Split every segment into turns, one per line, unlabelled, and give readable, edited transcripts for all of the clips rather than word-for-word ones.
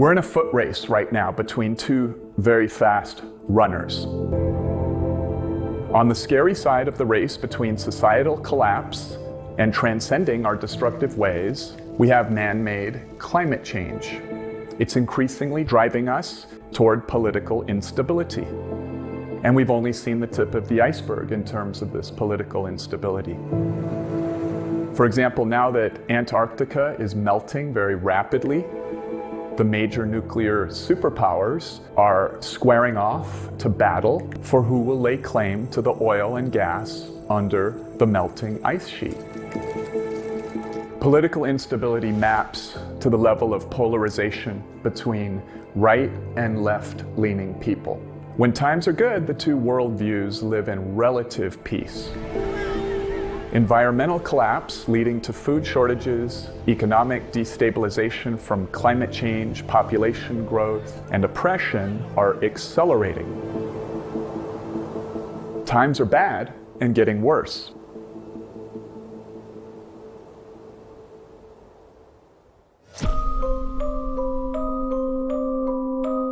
We're in a foot race right now between two very fast runners. On the scary side of the race between societal collapse and transcending our destructive ways, we have man-made climate change. It's increasingly driving us toward political instability. And we've only seen the tip of the iceberg in terms of this political instability. For example, now that Antarctica is melting very rapidly, the major nuclear superpowers are squaring off to battle for who will lay claim to the oil and gas under the melting ice sheet. Political instability maps to the level of polarization between right and left-leaning people. When times are good, the two worldviews live in relative peace. Environmental collapse leading to food shortages, economic destabilization from climate change, population growth, and oppression are accelerating. Times are bad and getting worse.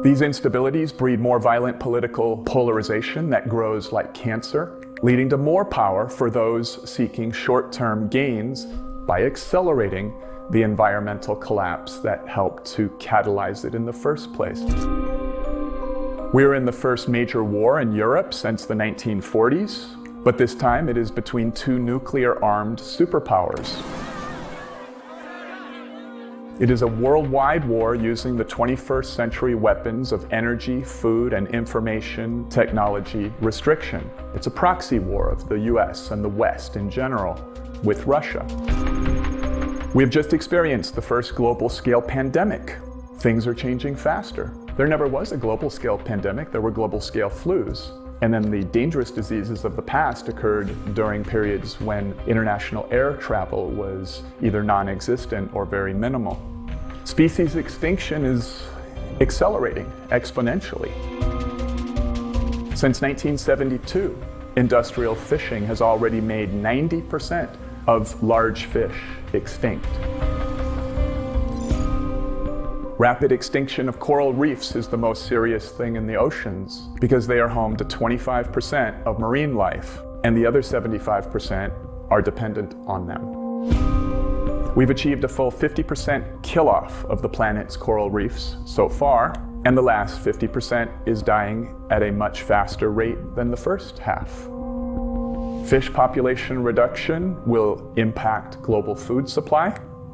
These instabilities breed more violent political polarization that grows like cancer, leading to more power for those seeking short-term gains by accelerating the environmental collapse that helped to catalyze it in the first place. We're in the first major war in Europe since the 1940s, but this time it is between two nuclear-armed superpowers. It is a worldwide war using the 21st century weapons of energy, food, and information technology restriction. It's a proxy war of the US and the West in general with Russia. We have just experienced the first global-scale pandemic. Things are changing faster. There never was a global-scale pandemic. There were global-scale flus. And then the dangerous diseases of the past occurred during periods when international air travel was either non-existent or very minimal. Species extinction is accelerating exponentially. Since 1972, industrial fishing has already made 90% of large fish extinct. Rapid extinction of coral reefs is the most serious thing in the oceans because they are home to 25% of marine life, and the other 75% are dependent on them. We've achieved a full 50% kill-off of the planet's coral reefs so far, and the last 50% is dying at a much faster rate than the first half. Fish population reduction will impact global food supply,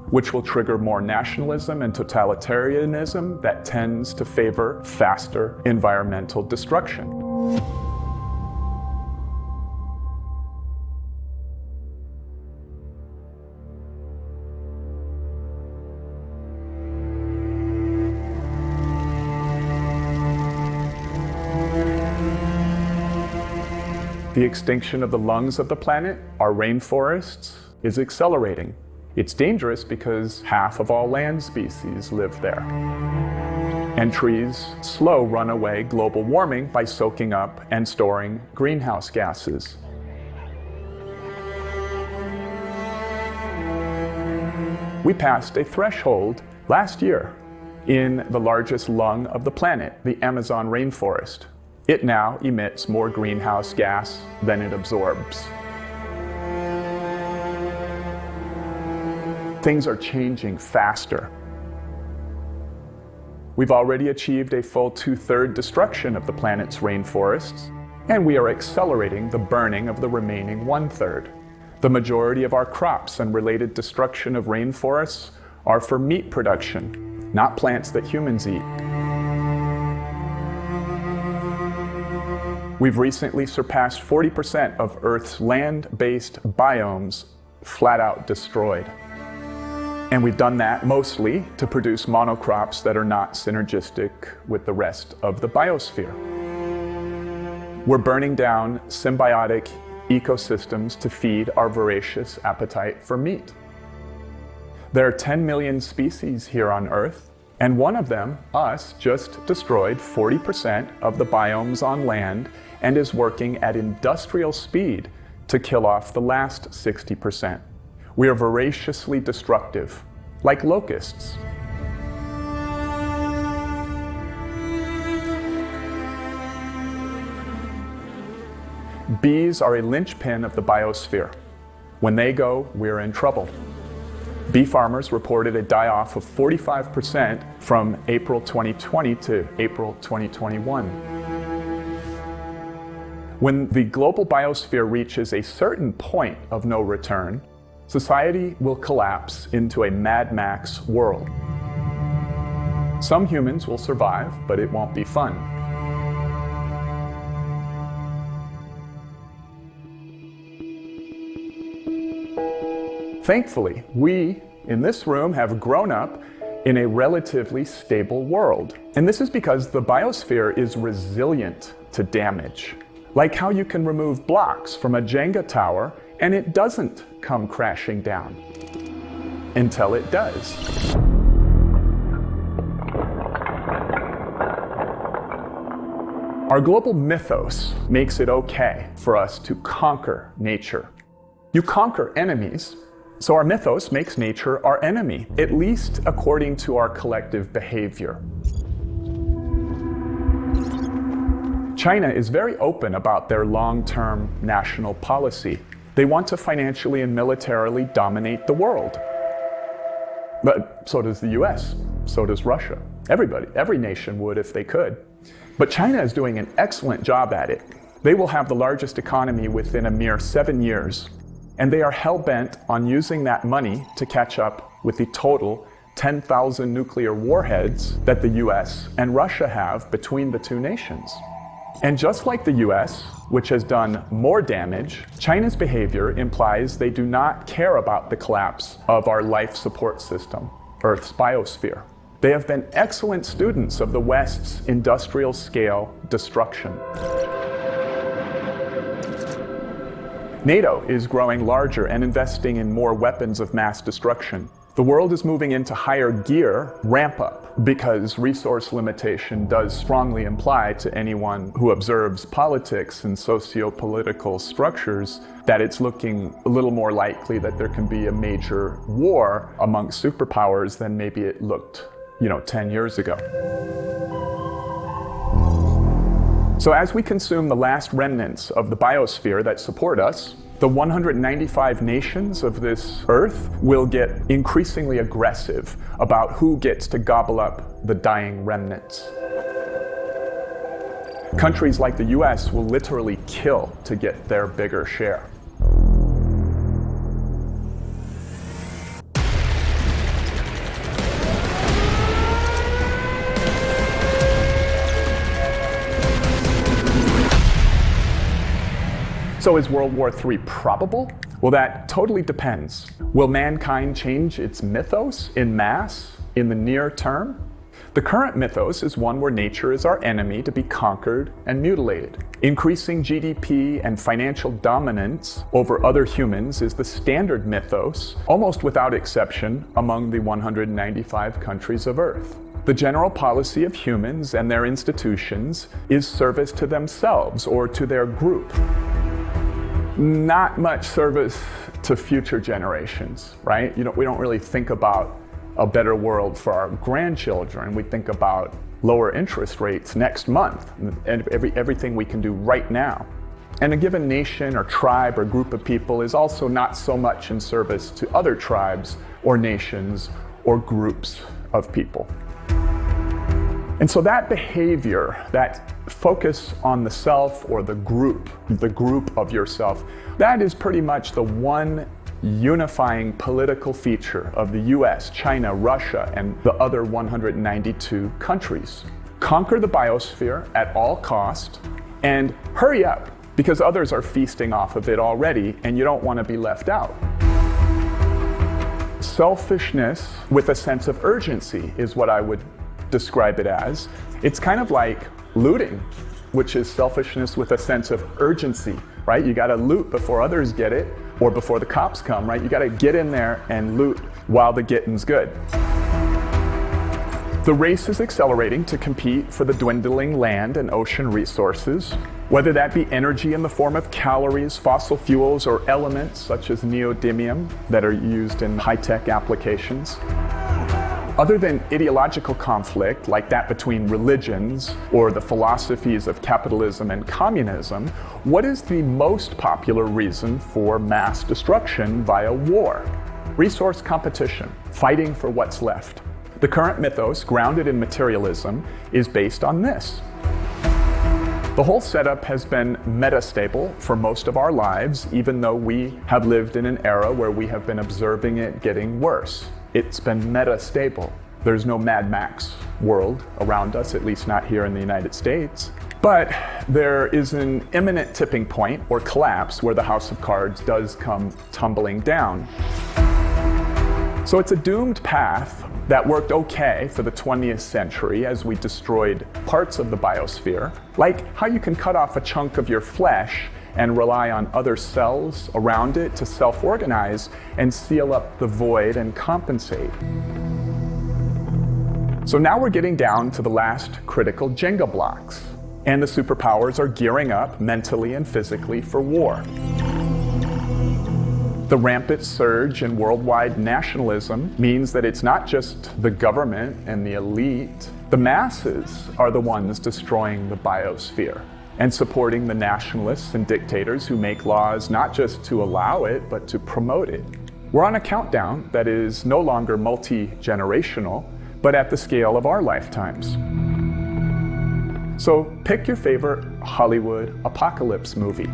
which will trigger more nationalism and totalitarianism that tends to favor faster environmental destruction. The extinction of the lungs of the planet, our rainforests, is accelerating. It's dangerous because half of all land species live there. And trees slow runaway global warming by soaking up and storing greenhouse gases. We passed a threshold last year in the largest lung of the planet, the Amazon rainforest. It now emits more greenhouse gas than it absorbs. Things are changing faster. We've already achieved a full 2/3 destruction of the planet's rainforests, and we are accelerating the burning of the remaining 1/3. The majority of our crops and related destruction of rainforests are for meat production, not plants that humans eat. We've recently surpassed 40% of Earth's land-based biomes flat out destroyed. And we've done that mostly to produce monocrops that are not synergistic with the rest of the biosphere. We're burning down symbiotic ecosystems to feed our voracious appetite for meat. There are 10 million species here on Earth, and one of them, us, just destroyed 40% of the biomes on land and is working at industrial speed to kill off the last 60%. We are voraciously destructive, like locusts. Bees are a linchpin of the biosphere. When they go, we're in trouble. Bee farmers reported a die-off of 45% from April 2020 to April 2021. When the global biosphere reaches a certain point of no return, society will collapse into a Mad Max world. Some humans will survive, but it won't be fun. Thankfully, we in this room have grown up in a relatively stable world. And this is because the biosphere is resilient to damage. Like how you can remove blocks from a Jenga tower and it doesn't come crashing down until it does. Our global mythos makes it okay for us to conquer nature. You conquer enemies, so our mythos makes nature our enemy, at least according to our collective behavior. China is very open about their long-term national policy. They want to financially and militarily dominate the world. But so does the US, so does Russia. Everybody, every nation would if they could. But China is doing an excellent job at it. They will have the largest economy within a mere 7 years. And they are hell-bent on using that money to catch up with the total 10,000 nuclear warheads that the US and Russia have between the two nations. And just like the US, which has done more damage, China's behavior implies they do not care about the collapse of our life support system, Earth's biosphere. They have been excellent students of the West's industrial-scale destruction. NATO is growing larger and investing in more weapons of mass destruction. The world is moving into higher gear, ramp up, because resource limitation does strongly imply to anyone who observes politics and socio-political structures that it's looking a little more likely that there can be a major war among superpowers than maybe it looked, 10 years ago. So as we consume the last remnants of the biosphere that support us, the 195 nations of this Earth will get increasingly aggressive about who gets to gobble up the dying remnants. Countries like the US will literally kill to get their bigger share. So is World War III probable? Well, that totally depends. Will mankind change its mythos en masse in the near term? The current mythos is one where nature is our enemy to be conquered and mutilated. Increasing GDP and financial dominance over other humans is the standard mythos, almost without exception, among the 195 countries of Earth. The general policy of humans and their institutions is service to themselves or to their group. Not much service to future generations, right? We don't really think about a better world for our grandchildren. We think about lower interest rates next month and everything we can do right now. And a given nation or tribe or group of people is also not so much in service to other tribes or nations or groups of people. And so that behavior, that focus on the self or the group of yourself, that is pretty much the one unifying political feature of the US, China, Russia, and the other 192 countries. Conquer the biosphere at all cost and hurry up, because others are feasting off of it already and you don't want to be left out. Selfishness with a sense of urgency is what I would describe it as. It's kind of like looting, which is selfishness with a sense of urgency, right? You got to loot before others get it or before the cops come, right? You got to get in there and loot while the getting's good. The race is accelerating to compete for the dwindling land and ocean resources, whether that be energy in the form of calories, fossil fuels, or elements such as neodymium that are used in high-tech applications. Other than ideological conflict like that between religions or the philosophies of capitalism and communism, what is the most popular reason for mass destruction via war? Resource competition, fighting for what's left. The current mythos, grounded in materialism, is based on this. The whole setup has been metastable for most of our lives, even though we have lived in an era where we have been observing it getting worse. It's been metastable. There's no Mad Max world around us, at least not here in the United States. But there is an imminent tipping point or collapse where the house of cards does come tumbling down. So it's a doomed path that worked okay for the 20th century as we destroyed parts of the biosphere, like how you can cut off a chunk of your flesh and rely on other cells around it to self-organize and seal up the void and compensate. So now we're getting down to the last critical Jenga blocks, and the superpowers are gearing up mentally and physically for war. The rampant surge in worldwide nationalism means that it's not just the government and the elite. The masses are the ones destroying the biosphere and supporting the nationalists and dictators who make laws not just to allow it, but to promote it. We're on a countdown that is no longer multi-generational, but at the scale of our lifetimes. So pick your favorite Hollywood apocalypse movie.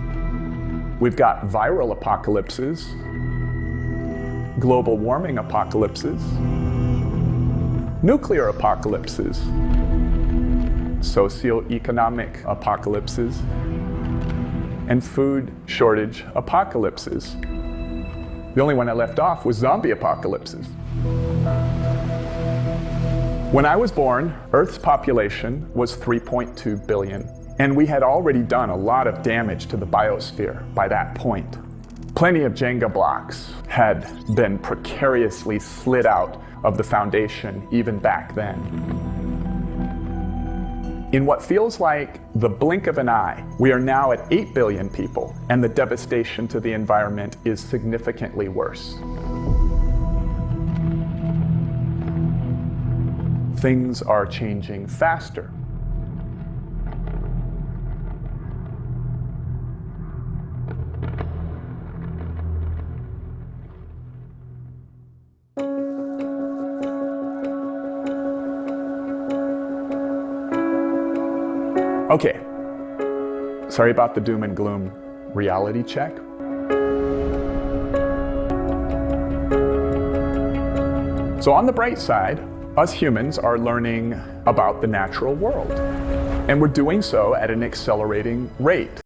We've got viral apocalypses, global warming apocalypses, nuclear apocalypses, socioeconomic apocalypses, and food shortage apocalypses. The only one I left off was zombie apocalypses. When I was born, Earth's population was 3.2 billion. And we had already done a lot of damage to the biosphere by that point. Plenty of Jenga blocks had been precariously slid out of the foundation even back then. In what feels like the blink of an eye, we are now at 8 billion people, and the devastation to the environment is significantly worse. Things are changing faster. Okay, sorry about the doom and gloom reality check. So on the bright side, us humans are learning about the natural world, and we're doing so at an accelerating rate.